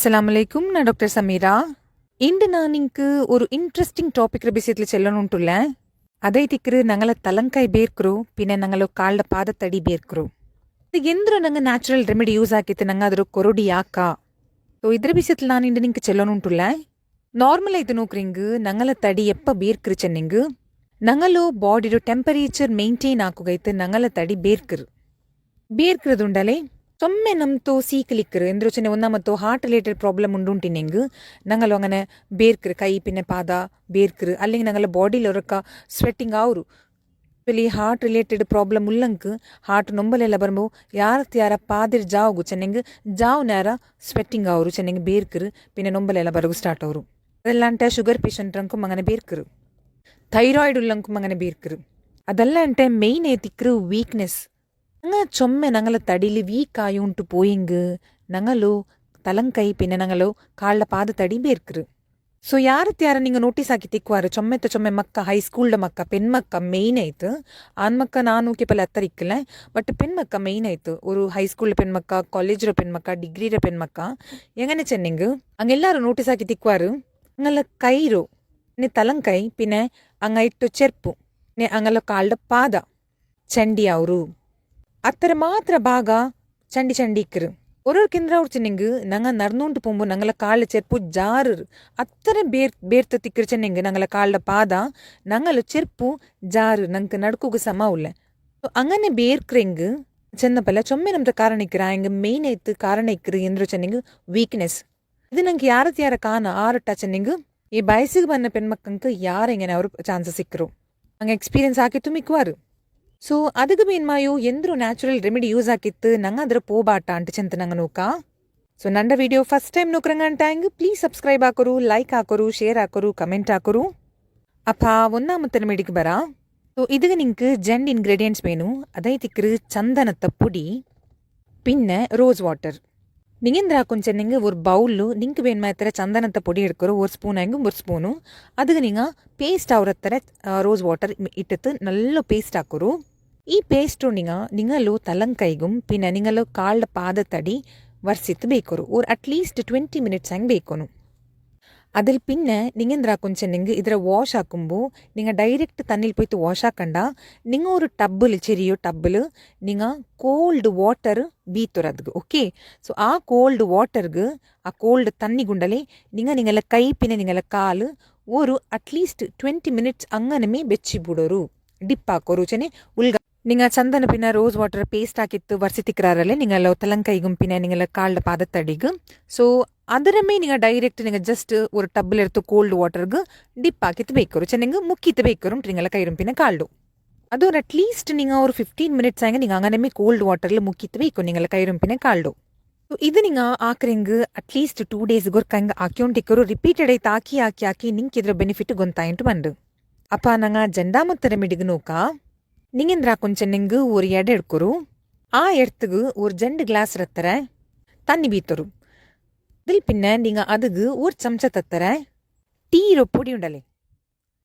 అస్సలాముఅలైకుం నా డాక్టర్ సమీరా ಇಂದು ನಾನಿಂಕ್ ഒരു interesting topic ಬಿಸಿತ್ಲು ಚೆಲ್ಲನುಂಟುಲ್ಲ ಅದೈತಿಕ್ರು ನಂಗಲ ತಲಂಕಾಯಿ ಬೇರ್ಕ್ರು pin ನಂಗಲ ಕಾಳ್ದ ಪಾದ ತಡಿ ಬೇರ್ಕ್ರು ಇದು ಎಂದ್ರು ನಂಗೆ ನ್ಯಾಚುರಲ್ ರೆಮಿಡಿ ಯೂಸ್ ಆಕಿತ್ತು ನಂಗೆ ಅದ್ರ ಕೊರಡಿ ಯಾಕ ಸೊ ಇದ್ರ ಬಿಸಿತ್ಲು ನಾನು ಇಂದು ನಿಂಗೆ ಚೆಲ್ಲನುಂಟುಲ್ಲ ನಾರ್ಮಲ್ ಆಯ್ತು ನೋಕ್ರಿಂಗ್ ನಂಗಲ ತಡಿ ಎಪ್ಪ ಬೇರ್ಕ್ರು ಚೆನ್ನಿಂಗ್ ನಂಗಲು ಬಾಡಿಡು ಟೆಂಪರೇಚರ್ ಮೇಂಟೈನ್ ಆಕುಗೈತು ನಂಗಲ ತಡಿ ಬೇರ್ಕ್ರದುಂಡಲೆ ಸೊಮ್ಮೆ ನಮ್ತು ಸೀಕಲಿಕ್ಕರು ಎಂದ್ರು ಚೆನ್ನೆ ഒന്നാമത്തോ ഹാർട്ട് റിലേറ്റഡ് പ്രോബ്ലം ഉണ്ടുണ്ടെങ്കിൽ ഞങ്ങൾ അങ്ങനെ ಬೇರ್ಕ್ರು ಕೈ പിന്നെ ಪಾದ ಬೇರ್ಕ್ರು അല്ലെങ്കിൽ ഞങ്ങളുടെ ಬಾಡಿಲಿ ಅವರಕ್ಕ ಸ್ವೆಟ್ಟಿಂಗ್ ಅವರು ಇಲ್ಲಿ ಹಾರ್ಟ್ ರಿಲೇಟೆಡ್ ಪ್ರಾಬ್ಲಮ್ ಉಲ್ಲಂಕ್ ಹಾರ್ಟ್ ನೊಂಬಲೆಲ್ಲ ಬರ್ಬೋ ಯಾರ ಪಾದಿರ್ ಜಾವುಗು ಚೆನ್ನಂಗೆ ಜಾವ್ ನೇರ ಸ್ವೆಟ್ಟಿಂಗ್ ಅವರು ಚೆನ್ನಂಗೆ ಬೇರ್ಕ್ರು പിന്നെ ನೊಂಬಲೆಲ್ಲ ಬರಗು ಸ್ಟಾರ್ಟ್ ಅವರು ಅದೆಲ್ಲ ಶುಗರ್ ಪೇಷಂಟ್ ಅಂಕು അങ്ങനെ ಬೇರ್ಕ್ರು ಥೈರಾಯ್ಡ್ ಉಲ್ಲಂಕು അങ്ങനെ ಬೇರ್ಕ್ರು ಅದೆಲ್ಲ అంటే మెయిన్ ఏతిక్రు వీక్నెస్ ചൊമ്മ ഞങ്ങളെ തടിയിൽ വീക്കായി ഉണ്ടു പോയെങ്ക് ഞങ്ങളോ തലങ്കൈ പിന്നെ ഞങ്ങളോ കാളുടെ പാത തടി ಬೇರ್ಕ್ರು ಸೊ ಯಾರ ನಿಂಗೆ ನೋಟಿಸ್ ಹಾಕಿ ತಿಕ್ವಾರು ಚೊಮ್ಮೆ ಮಕ್ಕ ಹೈಸ್ಕೂಲ್ಡ ಮಕ್ಕ ಪೆಣ್ಮಕ್ಕ ಮೇಯ್ನ್ ಆಯ್ತು ಆನ್ಮಕ್ಕ ನಾನು ಕೆಪಲ್ ಹತ್ತರ ಇಕ್ಕಲ್ಲ ಬಟ್ ಪೆಣ್ಮಕ್ಕ ಮೇಯ್ನ್ ಆಯ್ತು ஒரு ಹೈಸ್ಕೂಲ್ ಪೆಣ್ಮಕ್ಕ ಕಾಲೇಜ್ರ ಪೆಣ್ಮಕ್ಕ ಡಿಗ್ರಿರ ಪೆಣ್ಮಕ್ಕ എങ്ങനെ ചെന്നെങ്ക് അങ്ങെല്ലാരും നോട്ടീസ് ആക്കി തിക്വാರು അങ്ങല കൈರೋ ತಲಂಕೈ പിന്നെ അങ്ങ ಇಟ್ಟು ಚೆರ್ಪು അങ്ങല ಕಾಳ್ದ ಪಾದ ಚಂಡಿ ಅವರು ಅತ್ತರ ಮಾತ್ರ ಭಾಗ ಚಂಡಿ ಇಕ್ಕರು ஒரு கிந்திர ஒரு சின்னங்கு நாங்கள் நடந்துட்டு போகும்போது நாங்கள காலில் செருப்பு ஜாரு அத்தனை ಬೇರ್ತ ತಿಕ್ಕರು ಚೆನ್ನಂಗೆ நாங்கள ಕಾಲ್ದ ಪಾದ நாங்கள ಚೆರ್ಪು ಜಾರು ನಂಗೆ ನಡ್ಕೋಗ ಸಮ ಉಲ್ಲ അങ്ങനെ ಬೇರ್ಕ್ರೆಂಗ್ ಚೆನ್ನಪಲ್ಲ ಚೊಮ್ಮೆ ನಮ್ದು ಕಾರಣ ಇಕ್ಕರ ಹೆಂಗೆ ಮೇಯ್ನ್ ಆಯ್ತು ಕಾರಣ ಇಕ್ಕರು ಎಂದ್ರು ಚೆನ್ನಂಗೆ ವೀಕ್ನೆಸ್ ಇದು ನಂಗೆ ಯಾರ ಕಾಣ ಆರಟ್ಟ ಚೆನ್ನಂಗೆ ಈ ಬಯಸಿಗೆ ಬಂದ ಪೆಣ್ಮಕ್ಕಂಗೆ ಯಾರೆಂಗನೆ ಅವರು ಚಾನ್ಸಸ್ ಸಿಕ್ಕರು ಹಂಗೆ ಎಕ್ಸ್ಪೀರಿಯನ್ಸ್ ಹಾಕಿತ್ತು ಮಿಕ್ವಾರು ಸೊ ಅದಕ್ಕೆ ಮೇನ್ಮಾಯು ಎಂದ್ರು ನ್ಯಾಚುರಲ್ ರೆಮಿಡಿ ಯೂಸ್ ಆಕಿತ್ತು ನಂಗೆ ಅದ್ರ ಪೋಬಾಟ ಅಂಟ ಚೆಂತ ನಂಗೆ ನೋಕ ಸೊ ನನ್ನ ವಿಡಿಯೋ ಫಸ್ಟ್ ಟೈಮ್ ನೋಕ್ರಂಗ ಅಂಟಾಂಗ್ ಪ್ಲೀಸ್ ಸಬ್ಸ್ಕ್ರೈಬ್ ಹಾಕೋರು ಲೈಕ್ ಹಾಕೋರು ಶೇರ್ ಹಾಕೋರು ಕಮೆಂಟ್ ಹಾಕೋರು ಅಪ್ಪ ഒന്നാമത്തെ ರೆಮಿಡಿಗೆ ಬರ ಸೊ ಇದಕ್ಕೆ ನಿಂಗೆ ಜೆಂಡ್ ಇಂಗ್ರೀಡಿಯೆಂಟ್ಸ್ ವೇಣು ಅದೈತಿಕ್ರು ಚಂದನತ್ತ ಪುಡಿ പിന്നെ ರೋಸ್ ವಾಟರ್ நீங்க கொஞ்சம் நீங்க ஒரு பவுல் நீங்க வேணுமா எத்தனை சந்தனத்தை பொடி எடுக்கிறோம் ஒரு ஸ்பூன் ஆகும் ஒரு ஸ்பூனு அதுக்கு நீங்க பேஸ்ட் ஆகுற ರೋಸ್ ವಾಟರ್ ಇಟ್ಟತ್ತು நல்ல ಪೇಸ್ಟ್ ಹಾಕೋರು ಈ ಪೇಸ್ಟು ನಿಂಗಲು ತಲಂಕೈಗೂ ಪಿನ್ನ ನಿಂಗಲು ಕಾಳ್ದ ಪಾದ ತಡಿ ವರ್ಸಿತ್ತು ಬೇಕೋರು ஒரு ಅಟ್ಲೀಸ್ಟ್ 20 ಮಿನಿಟ್ಸ್ ಹಂಗೆ ಬೇಕೋನು അതിൽ പിന്നെ നിങ്ങൾ കൊഞ്ചെന്നെങ്കിൽ ഇതിൽ വാഷ് ആക്കുമ്പോൾ നിങ്ങൾ ഡയറക്റ്റ് തണ്ണിൽ പോയിട്ട് വാഷ് ആക്കണ്ട നിങ്ങൾ ഒരു ടബിൽ ചെറിയ ടബിൽ നിങ്ങൾ കോൾഡ് വാട്ടർ ബീത്തുറതുക്ക് ഓക്കെ സോ ആ കോൾഡ് വാട്ടർക്ക് ആ കോൾഡ് തണ്ണി കൊണ്ടല്ലേ നിങ്ങളെ കൈ പിന്നെ നിങ്ങളെ കാല് ഒരു അറ്റ്ലീസ്റ്റ് 20 ಮಿನಿಟ್ಸ್ അങ്ങനമേ വെച്ച് ಬಿಡೋರು ಡಿಪ್ ಹಾಕೋರು ಚೆನ್ನೆ ಉಲ್ಗ നിങ്ങൾ ചന്ദന പിന്നെ ರೋಸ್ ವಾಟರ್ ಪೇಸ್ಟ್ ಹಾಕಿತ್ತು ವರ್ಸಿತಿಕ್ರಾರಲ್ಲೇ നിങ്ങൾ ತಲಂಕೈಗೂ പിന്നെ നിങ്ങൾ ಕಾಳ್ದ ಪಾದ ತಡಿಗೂ ಸೊ ಅದರಮೇ നിങ്ങൾ ಡೈರೆಕ್ಟ್ നിങ്ങൾ ಜಸ್ಟ್ ഒരു ടബിലെടുത്ത് ಕೋಲ್ಡ್ ವಾಟರ್ಗೆ ಡಿಪ್ ಹಾಕಿತ್ತು ಬೇಕೋರು ಚೆನ್ನಂಗೆ ಮುಕ್ಕಿತ್ತು ಬೇಕೋರು നിങ്ങളെ കൈരും പിന്നെ കാൾಡು ಅದು ಅಟ್ಲೀಸ್ಟ್ നിങ്ങൾ ഒരു 15 ಮಿನಿಟ್ಸ್ ಆಗಿ നിങ്ങൾ അങ്ങനമേ ಕೋಲ್ಡ್ ವಾಟರ್ಲಿ ಮುಕ್ಕಿತ್ತು ಬೇಕೋ നിങ്ങളെ കൈരും പിന്നെ കാൾಡು ಸೊ ಇದು നിങ്ങൾ ಆಕ್ರಿಂಗ್ ಅಟ್ಲೀಸ್ಟ್ 2 ಡೇಸ್ಗೆ ഒരു ಕಂಗೆ ಹಾಕ್ಯೊಂಟಿಕ್ಕರು ರಿಪೀಟೆಡ್ ಆಯ್ತು ಹಾಕಿ ನಿಂಗೆ ಇದ್ರ ಬೆನಿಫಿಟ್ ಗೊತ್ತಾಯಿಟ್ಟು ಬಂದು ಅಪ್ಪ ನಂಗೆ ಜೆಂಡಾಮತ್ತ ರೆಮಿಡಿಗೆ ನೋಕ நீங்க கொஞ்சம் நெங்கு ஒரு எடை எடுக்கொரு ஆ இடத்துக்கு ஒரு 2 கிளாஸ் ரத்தர தண்ணி பீத்தரும் இதில் பின்ன நீங்கள் அதுக்கு ஒரு ಚಮಚ ತತ್ತರ ಟೀರೋ ಪುಡಿ ಉಂಡಲೆ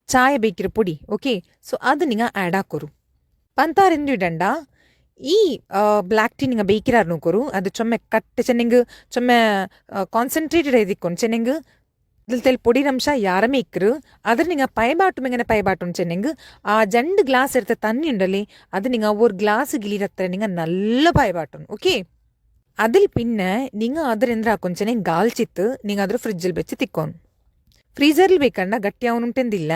ಚಾಯ ಬೇಕಿರೋ ಪುಡಿ ಓಕೆ ಸೊ ಅದು ನೀವು ಆ್ಯಡ್ ಹಾಕೋರು ಪಂತಾರೆಂದು ಇಡಂಡ ಈ ಬ್ಲ್ಯಾಕ್ ಟೀ ನೀವು ಬೇಕಿರಾರು ನೋಕೋರು ಅದು ಚೊಮ್ಮೆ ಕಟ್ಟು ಚೆನ್ನಂಗೆ ಚೊಮ್ಮೆ ಕಾನ್ಸಂಟ್ರೇಟೆಡ್ ಐದಿಕ್ಕೊಂಡು ಚೆನ್ನಂಗೆ ഇതിൽ തെൽ പൊടിയംശ യാരമേ ഇക്കറ് അതിൽ നിങ്ങൾ പയബാട്ടും എങ്ങനെ പയബാട്ടും ചെന്നെങ്കിൽ ആ 2 ഗ്ലാസ് എടുത്ത തണ്ണി ഉണ്ടല്ലേ അത് നിങ്ങൾ ഒരു ഗ്ലാസ് ഗിലിരത്ര നിങ്ങൾ നല്ല പയബാട്ടും ഓക്കെ അതിൽ പിന്നെ നിങ്ങൾ അതിരെന്താക്കും ചെന്നെ ഗാൽച്ചിത്ത് നിങ്ങൾ അതൊരു ഫ്രിഡ്ജിൽ വെച്ച് തിക്കോണം ഫ്രീസറിൽ വെക്കണ്ട ಗಟ್ಟಿಯಾವನುಂಟೆಂದಿಲ್ಲ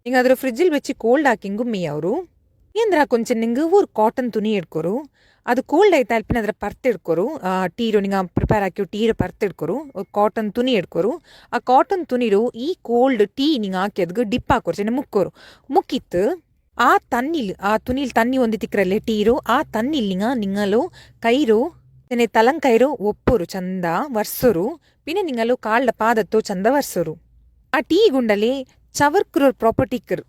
നിങ്ങൾ ಅದ್ರ ಫ್ರಿಡ್ಜಿಲ್ വെച്ച് ಕೋಲ್ಡ್ ಹಾಕಿಂಗು ಮೇಯವರು ಎಂದ್ರಾಕೊಂಡ್ ಚೆನ್ನಂಗೆ ஒரு ಕಾಟನ್ ತುನಿ ಎಡ್ಕೊರು ಅದು ಕೋಲ್ಡ್ ಆಯ್ತಾ ಅಲ್ಪಿನ ಅದರ ಪರ್ತ್ ಎಡ್ಕೊರು ಟೀರು ನೀವು ಪ್ರಿಪೇರ್ ಹಾಕಿ ಟೀರು ಪರ್ತ್ ಎಡ್ಕೊರು ಕಾಟನ್ ತುನಿ ಎಡ್ಕೊರು ಆ ಕಾಟನ್ ತುನಿರು ಈ ಕೋಲ್ಡ್ ಟೀ ನೀವು ಹಾಕಿ ಅದಕ್ಕೆ ಡಿಪ್ ಹಾಕೋರು ಚೆನ್ನ ಮುಕ್ಕೋರು ಮುಕ್ಕಿತ್ತು ಆ ತಣ್ಣಿಲ್ ಆ ತುನಿಲ್ ತಣ್ಣಿ ಒಂದು ತಿಕ್ಕರಲ್ಲೇ ಟೀರು ಆ ತಣ್ಣಿಲ್ ನಿಂಗಲು ಕೈರು ಚೆನ್ನೆ ತಲಂಕೈರು ಒಪ್ಪೋರು ಚಂದ ವರ್ಸೋರು പിന്നെ ನಿಂಗಲು ಕಾಳ್ದ ಪಾದತ್ತೋ ಚಂದ ವರ್ಸೋರು ಆ ಟೀ ಗುಂಡಲ್ಲಿ ಚವರ್ಕುರ ಪ್ರಾಪರ್ಟಿಕ್ಕರು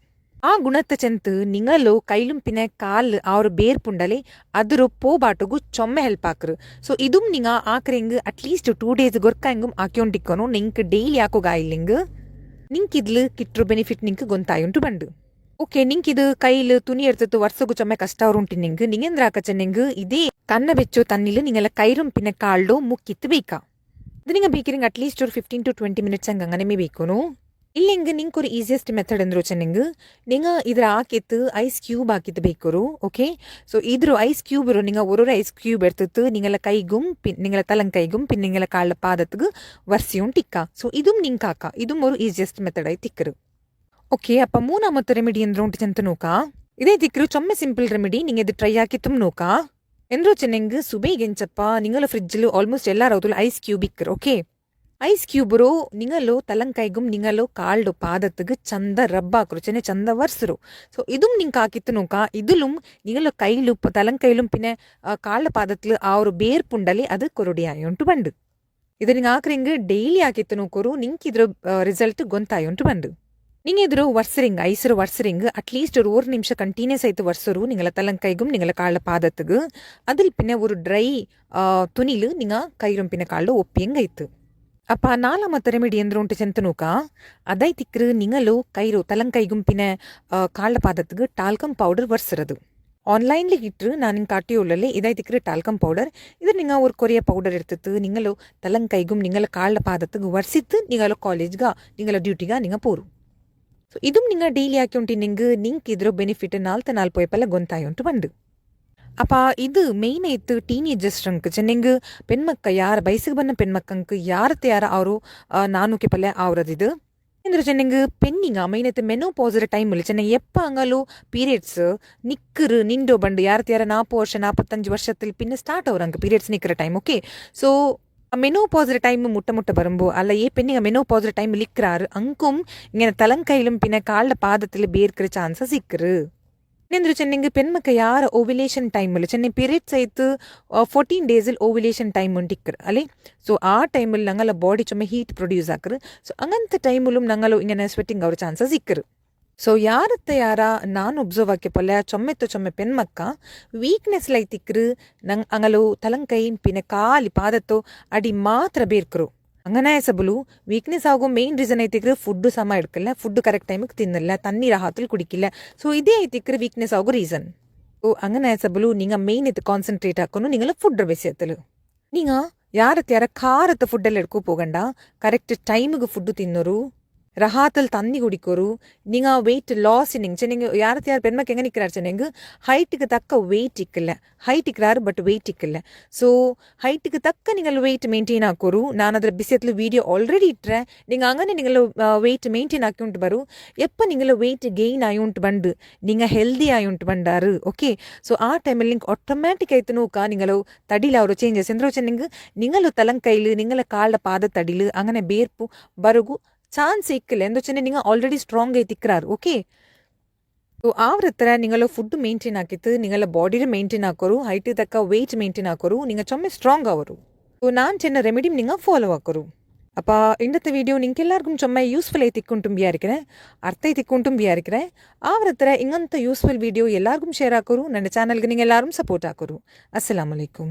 ಆ ಗುಣತ್ತ ಚೆಂತು ನಿಂಗಲು ಕೈಲುಂ ಪಿನೆ ಕಾಲ್ ಅವ್ರ ಬೇರ್ಪುಂಡಲೆ ಅದ್ರ ಪೋಬಾಟುಗು ಚೊಮ್ಮೆ ಹೆಲ್ಪ್ ಹಾಕ್ರು ಸೊ ಇದುಂ ನಿಂಗ ಆಕ್ರೆಂಗ್ ಅಟ್ಲೀಸ್ಟ್ 2 ಡೇಸ್ ಗೊರ್ಕಂಗುಂ ಹಾಕ್ಯೊಂಟಿಕ್ಕೊನು ನಿಂಕ್ ಡೈಲಿ ಹಾಕೋಗಾಯಿಲ್ಲಿಂಗ್ ನಿಂಕ್ ಇದ್ಲು ಕಿಟ್ರು ಬೆನಿಫಿಟ್ ನಿಂಕ್ ಗೊಂತಾಯುಂಟು ಬಂಡು ಓಕೆ ನಿಂಕ್ ಇದು ಕೈಲು ತುನಿ ಎಡ್ತತ್ತು ವರ್ಷಗು ಚೊಮ್ಮೆ ಕಷ್ಟ ಅವರುಂಟು ನಿಂಗ್ ನಿಂಗೆಂದ್ರ ಹಾಕಚ್ಚ ನಿಂಗ್ ಇದೇ ಕನ್ನ ಬೆಚ್ಚೋ ತನ್ನಿಲು ನಿಂಗೆಲ್ಲ ಕೈರುಂ ಪಿನೆ ಕಾಳ್ಡೋ ಮುಕ್ಕಿತ್ತು ಬೇಕಾ ಇದು ನಿಂಗೆ ಬೇಕಿರಂಗೆ ಅಟ್ಲೀಸ್ಟ್ ஒரு 15 to 20 ಮಿನಿಟ್ಸ್ ಹಂಗೆ ಅಂಗನೇ ಬೇಕೂನು ಇಲ್ಲಿಂಗೆ ನಿಂಗೆ ஒரு ಈಸಿಯೆಸ್ಟ್ ಮೆಥಡ್ ಅಂದ್ರು ಚೆನ್ನಂಗೆ ನಿಂಗೆ ಇದ್ರ ಹಾಕಿತ್ತು ಐಸ್ ಕ್ಯೂಬ್ ಹಾಕಿತ್ತು ಬೇಕರು ಓಕೆ ಸೊ ಇದ್ರ ಐಸ್ ಕ್ಯೂಬ್ ಇರೋ ನಿಂಗೆ ஒரு ஐஸ் ಕ್ಯೂಬ್ எடுத்துட்டு நீங்கள கைகும் நீங்கள தலங்கைகும் பின் நீங்கள கால பாதத்துக்கு வரிசையும் டிக்கா ஸோ இதுவும் நீங்க காக்கா இதுவும் ஒரு ಈಸಿಯೆಸ್ಟ್ ಮೆಥಡ್ ಆಯ್ತು ತಿಕ್ಕರು ಓಕೆ ಅಪ್ಪ ಮೂನಾಮತ್ತು ರೆಮಿಡಿ ಅಂದ್ರೆ ಉಂಟು ಚಂತ ನೋಕಾ ಇದೇ ತಿಕ್ಕರು ಚೊಮ್ಮೆ ಸಿಂಪಲ್ ರೆಮಿಡಿ ನಿಂಗೆ ಇದು ಟ್ರೈ ಹಾಕಿತ್ತು ನೋಕಾ ಎಂದ್ರೂ ಚೆನ್ನಂಗೆ ಸುಬೇಗೆಂಚಪ್ಪ ನಿಂಗಲ ಫ್ರಿಡ್ಜಲ್ಲಿ ಆಲ್ಮೋಸ್ಟ್ ಎಲ್ಲಾರವತ್ತು ಐಸ್ ಕ್ಯೂಬ್ ಇಕ್ಕರು ಓಕೆ ಐಸ್ ಕ್ಯೂಬರು ನಿಂಗಲು ತಲಂಕೈಗುಂ ನಿಂಗಲು ಕಾಲ್ಡು ಪಾದತ್ತಿಗೆ ಚಂದ ರಬ್ಬಾಕರು ಚೆನ್ನೆ ಚಂದ ವರ್ಸರು ಸೊ ಇದುം ನಿಂಗೆ ಹಾಕಿತ್ತು ನೋಕ ಇದಿലും ನಿಂಗಲು ಕೈಲು ತಲಂಕೈലും പിന്നെ കാളുടെ പാദത്തിൽ ആ ഒരു ಬೇರ್ಪುಂಡಲಿ ಅದು ಕೊರಡಿಯಾಯುಂಟು ಬಂಡು ಇದು ನಿಂಗೆ ಹಾಕ್ರಿಂಗ್ ಡೈಲಿ ಹಾಕಿತ್ತು ನೋಕೋರು ನಿಂಗೆ ಇದ್ರ ರಿಸಲ್ಟ್ ಗೊಂತಾಯುಂಟು ಬಂಡು நீங்கள் இதில் வர்சரிங்க ஐசரு வர்சரிங்க அட்லீஸ்ட் ஒரு நிமிஷம் கண்டினியூஸ் ஆயிட்டு வர்சரும் நீங்கள தலங்கைகும் நீங்கள கால பாதத்துக்கு அதில் பின்ன ஒரு ட்ரை துணியில் நீங்கள் கயிறும் பின்ன காலில் ஒப்பியங்க ஐத்து ಅಪ್ಪ ನಾಲ್ಕಮತ್ತ ರೆಮಿಡಿ ಅಂದ್ರೆ ಉಂಟು ಚೆಂತನೂಕ ಅದೈ ತಿಕ್ರು ನಿಂಗಲು ಕೈರು ತಲಂಕೈಗುಂ ಪಿನ ಕಾಳ ಪಾದತ್ತಿಗೆ ಟಾಲ್ಕಮ್ ಪೌಡರ್ ವರ್ಸಿರೋದು ಆನ್ಲೈನ್ಲಿ ಇಟ್ಟರು ನಾನು ಹಿಂಗೆ ಕಾಟಿಯುಳ್ಳಲ್ಲಿ ಇದಾയി ತಿಕ್ರು ಟಾಲ್ಕಮ್ ಪೌಡರ್ ಇದು ನಿಂಗೆ ஒரு ಕೊರಿಯ ಪೌಡರ್ ಇರ್ತಿತ್ತು ನಿಂಗಲು ತಲಂಕೈಗುಂ ನಿಂಗಲ ಕಾಳ ಪಾದತ್ತಿಗೆ ವರ್ಸಿತ್ತು ನಿಂಗಲು ಕಾಲೇಜ್ಗ ನಿಂಗಲ ಡ್ಯೂಟಿಗ ನಿಂಗೆ ಪೋರು ಸೊ ಇದುം ನಿಂಗೆ ಡೈಲಿ ಹಾಕಿ ಉಂಟು ನಿಂಗೆ ಇದ್ರ ಬೆನಿಫಿಟ್ ನಾಲ್ಕು ಪೊಯ್ಪೆಲ್ಲ ಗೊಂತಾಯಿ ಉಂಟು ಬಂದು ಅಪ್ಪ ಇದು ಮೇಯ್ನ್ ಆಯ್ತು ಟೀನೇಜರ್ಸ್ರಂಕ್ ಚೆನ್ನಂಗೆ ಪೆಣ್ಮಕ್ಕ ಯಾರ ಬಯಸಿಗೆ ಬಂದ ಪೆಣ್ಮಕ್ಕಂಕ್ ಯಾರತ್ತೆ ಯಾರ ಅವರು ನಾನುಕೆ ಪಲ್ಯ ಅವರದಿದು ಅಂದ್ರೆ ಚೆನ್ನಂಗೆ ಪೆಣ್ಣಿಂಗ ಮೇಯ್ನ್ ಆಯ್ತು ಮೆನೋಪಾಸರ ಟೈಮಲ್ಲಿ ಚೆನ್ನಂಗೆ ಎಪ್ಪ ಅಂಗಲು ಪೀರಿಯಡ್ಸ್ ನಿಕ್ಕರು ನಿಂಡೋ ಬಂಡು ಯಾರತ್ತೆ ಯಾರ 40 ವರ್ಷ 45 ವರ್ಷത്തിൽ പിന്നെ ಸ್ಟಾರ್ಟ್ ಅವ್ರಂಗೆ ಪೀರಿಯಡ್ಸ್ ನಿಕ್ಕರ ಟೈಮ್ ಓಕೆ ಸೊ மெனோபாசர் டைம் முட்டை வரும்போ அல்ல பெண்ணிங்க மெனோபாசர் டைம் லிக்கிறாரு அங்கும் இங்கே தலங்கையிலும் பின்ன காலில் பாதத்தில் பேர்க்கிற சான்சஸ் சிக்குரு என்னென்று சென்னிங்க பெண்மக்க யார் ஓவிலேஷன் டைமில் சென்னை பீரியட்ஸ் ಆಯ್ತು 14 ಡೇಸಲ್ಲಿ ಓವಿಲೇಷನ್ ಟೈಮ್ ಉಂಟಿಕ್ಕರು ಅಲ್ಲೇ ಸೊ ಆ ಟೈಮಲ್ಲಿ ನಂಗಲ್ಲ ಬಾಡಿ ಚೊಮ್ಮೆ ಹೀಟ್ ಪ್ರೊಡ್ಯೂಸ್ ಆಕರು ಸೊ ಅಂಗಂತ ಟೈಮಲ್ಲೂ ನಂಗಲು ಇಂಗನೆ ಸ್ವೆಟ್ಟಿಂಗ್ ಅವ್ರ ಚಾನ್ಸಸ್ ಸಿಕ್ಕರು ಸೊ ಯಾರತ್ತ ಯಾರ ನಾನು ಒಬ್ಸರ್ವ್ ಆಕೆ ಪಲ್ಯ ಚೊಮ್ಮೆ ಪೆಣ್ಮಕ್ಕ ವೀಕ್ನೆಸ್ ಲೈತಿಕ್ರು ನಂಗೆ ಅಂಗಲು ತಲಂಕೈ ಪಿನ ಕಾಲಿ ಪಾದತ್ತೋ ಅಡಿ ಮಾತ್ರ ಬೇರ್ಕರು അങ്ങനെ സബലു വീക്ക്നെസ് ആകും മെയിൻ റീസൺ ആയിത്തിക്കറ് ഫുഡ് സമയം എടുക്കില്ല ഫുഡ് കറക്റ്റ് ടൈമിൽ തിന്നില്ല തണ്ണീർ ഹാത്തിൽ കുടിക്കില്ല ಸೊ ಇದೇ ಐತಿಕ್ರು ವೀಕ್ನೆಸ್ ಆಗೋ ರೀಸನ್ ಸೊ അങ്ങനെ ಸಬಲು ನಿಂಗೆ ಮೇನ್ ಇದು ಕಾನ್ಸಂಟ್ರೇಟ್ ಹಾಕೊಂಡು ನಿಂಗೆಲ್ಲ ಫುಡ್ ಬೆಸೆಯತ್ತಲು ನಿಂಗ ಯಾರತ್ತ ಯಾರ ಖಾರತ್ತ ಫುಡ್ಡೆಲ್ಲ ಎಡ್ಕೊ ಹೋಗಂಡ ಕರೆಕ್ಟ್ ಟೈಮಿಗೆ ಫುಡ್ ತಿನ್ನೋರು ರಹಾತಲ್ ತನ್ನಿ ಕುಡಿಕೋರು ನಿಂಗೆ ವೆಯ್ಟ್ ಲಾಸ್ ನಿಂಗೆ ಚೆನ್ನಂಗೆ ಯಾರತ್ತ ಯಾರು ಪೆಣ್ಮಕ್ಕೆ ಹೆಂಗೆ ನಿಕ್கிறாರು ಚೆನ್ನಂಗೆ ಹೈಟಿಗೆ ತಕ್ಕ ವೆಯ್ಟ್ ಇಕ್ಕಿಲ್ಲ ಹೈಟ್ ಇಕ್கிறாರು ಬಟ್ ವೆಯ್ಟ್ ಇಕ್ಕಿಲ್ಲ ಸೊ ಹೈಟಿಗೆ ತಕ್ಕ ನಿಂಗೆಲ್ಲ ವೆಯ್ಟ್ ಮೇಂಟೈನ್ ಹಾಕೋರು ನಾನು ಅದರ ಬಿಸಿಯತ್ಲು ವೀಡಿಯೋ ಆಲ್ರೆಡಿ ಇಟ್ಟರೆ ನಿಂಗೆ ಹಂಗನೆ ನಿಂಗೆಲ್ಲ ವೆಯ್ಟ್ ಮೇಂಟೈನ್ ಹಾಕಿ ಉಂಟು ಬರು ಎಪ್ಪ ನಿಂಗೆಲ್ಲ ವೆಯ್ಟ್ ಗೇಯ್ನ್ ಆಗಿ ಉಂಟು ಬಂಡು ನಿಂಗೆ ಹೆಲ್ದಿ ಆಗಿ ಉಂಟು ಬಂಡಾರು ಓಕೆ ಸೊ ಆ ಟೈಮಲ್ಲಿ ನಿಂಗೆ ಆಟೋಮ್ಯಾಟಿಕ್ ಆಯ್ತು ನೋಕ ನಿಂಗೆಲ್ಲ ತಡಿಲ ಅವರು ಚೇಂಜಸ್ ಎಂದ್ರೆ ಚೆನ್ನಂಗೆ ನಿಂಗೆಲ್ಲ ತಲಂಕೈಲು ನಿಂಗೆಲ್ಲ ಕಾಳ ಪಾದ ತಡಿಲು അങ്ങനെ ಬೇರ್ಪು ಬರಗು ಚಾನ್ಸ್ ಇಕ್ಕಿಲ್ಲ ಎಂದು ಚೆನ್ನೆ ನಿಂಗೆ ಆಲ್ರೆಡಿ ಸ್ಟ್ರಾಂಗ್ ಆಗಿ ತಿಕ್ರಾರು ಓಕೆ ಸೊ ಅವ್ರ ಹತ್ರ ನಿಂಗೆಲ್ಲ ಫುಡ್ ಮೇಂಟೈನ್ ಹಾಕಿತ್ತು ನಿಂಗೆಲ್ಲ ಬಾಡಿನ ಮೇಂಟೈನ್ ಹಾಕೋರು ಹೈಟ್ ತಕ್ಕ ವೆಯ್ಟ್ ಮೇಂಟೈನ್ ಹಾಕೋರು ನಿಂಗೆ ಚೊಮ್ಮೆ ಸ್ಟ್ರಾಂಗ್ ಅವರು ಸೊ ನಾನು ಚೆನ್ನ ರೆಮಿಡಿ ನಿಂಗೆ ಫಾಲೋ ಹಾಕೋರು ಅಪ್ಪ ಇಂಡತ್ತ ವಿಡಿಯೋ ನಿಂಗೆಲ್ಲಾರ್ಗೂ ಚೊಮ್ಮೆ ಯೂಸ್ಫುಲ್ ಆಗಿ ತಿಕ್ಕೊಂಟು ಬಿಯಾರಿಕ್ರೆ ಅರ್ಥ ಆಗಿ ತಿಕ್ಕೊಂಟು ಬಿಯಾರಿಕ್ರೆ ಅವ್ರ ಹತ್ರ ಇಂಗಂತ ಯೂಸ್ಫುಲ್ ವಿಡಿಯೋ ಎಲ್ಲಾರ್ಗೂ ಶೇರ್ ಹಾಕೋರು ನನ್ನ ಚಾನಲ್ಗೆ ನಿಂಗೆ ಎಲ್ಲಾರು ಸಪೋರ್ಟ್ ಹಾಕೋರು ಅಸ್ಸಲಾಮು ಅಲೈಕುಂ